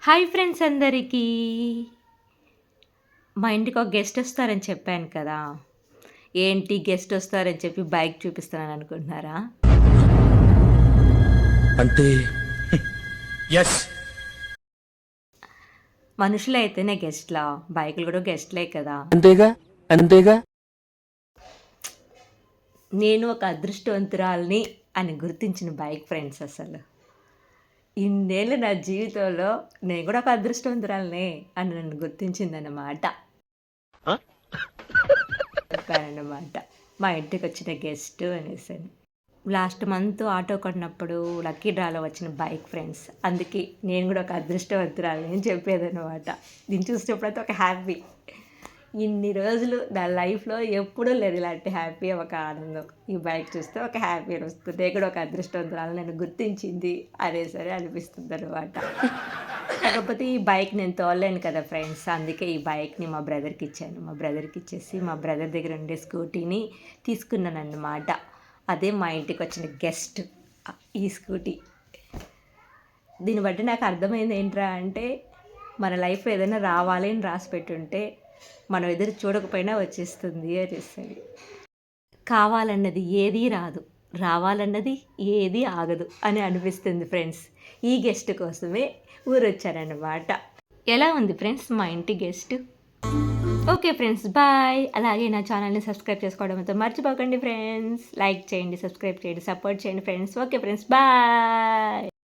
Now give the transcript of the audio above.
Hi friends అందరికీ. మా ఇంటికి ఒక గెస్ట్ వస్తారని చెప్పాను కదా! ఏంటి గెస్ట్ వస్తారని చెప్పి బైక్ చూపిస్తున్నాను అనుకుంటున్నారా? అంటే యెస్. మనుషులైతేనే గెస్ట్‌లా, బైకులు కూడా గెస్ట్‌లే కదా! అంతేగా అంతేగా. నేను ఒక అదృష్టవంతురాలిని అని గుర్తించిన బైక్ ఫ్రెండ్స్ అసలు. ఇన్నేళ్ళు నా జీవితంలో నేను కూడా ఒక అదృష్టవంతురాలినే అని నన్ను గుర్తించిందన్నమాట. చెప్పానన్నమాట. మా ఇంటికొచ్చిన గెస్ట్ అనేసని. లాస్ట్ మంత్ ఆటో కొన్నప్పుడు లక్కీ డ్రాలో వచ్చిన బైక్ ఫ్రెండ్స్. అందుకే నేను కూడా ఒక అదృష్టవంతురాలిని అని చెప్పేదన్నమాట. దీన్ని చూసినప్పుడైతే ఒక హ్యాపీ. ఇన్ని రోజులు నా లైఫ్‌లో ఎప్పుడూ లేదు ఇలాంటి హ్యాపీ, ఒక ఆనందం. ఈ బైక్ చూస్తే ఒక హ్యాపీ వస్తుంది. నేను కూడా ఒక అదృష్టవంతురాలు నన్ను గుర్తించింది అనేసరి అనిపిస్తుందన్నమాట. కాకపోతే ఈ బైక్ నేను తోలలేను కదా ఫ్రెండ్స్. అందుకే ఈ బైక్‌ని మా బ్రదర్‌కి ఇచ్చాను. మా బ్రదర్‌కి ఇచ్చేసి మా బ్రదర్ దగ్గర ఉండే స్కూటీని తీసుకున్నానన్నమాట. అదే మా ఇంటికొచ్చిన గెస్ట్ ఈ స్కూటీ. దీన్ని బట్టి నాకు అర్థమైంది ఏంట్రా అంటే, మన లైఫ్‌లో ఏదైనా రావాలి అని రాసి పెట్టుంటే, మనం ఎదురు చూడకపోయినా వచ్చేస్తుంది అనేసరి. కావాలన్నది ఏదీ రాదు, రావాలన్నది ఏదీ ఆగదు అని అనిపిస్తుంది ఫ్రెండ్స్. ఈ గెస్ట్ కోసమే ఊరొచ్చానన్నమాట. ఎలా ఉంది ఫ్రెండ్స్ మా ఇంటి గెస్ట్? Okay friends, bye. అలాగే నా ఛానల్‌ని సబ్స్క్రైబ్ చేసుకోవడంతో మర్చిపోకండి ఫ్రెండ్స్. లైక్ చేయండి, సబ్స్క్రైబ్ చేయండి, సపోర్ట్ చేయండి ఫ్రెండ్స్. Okay friends, bye.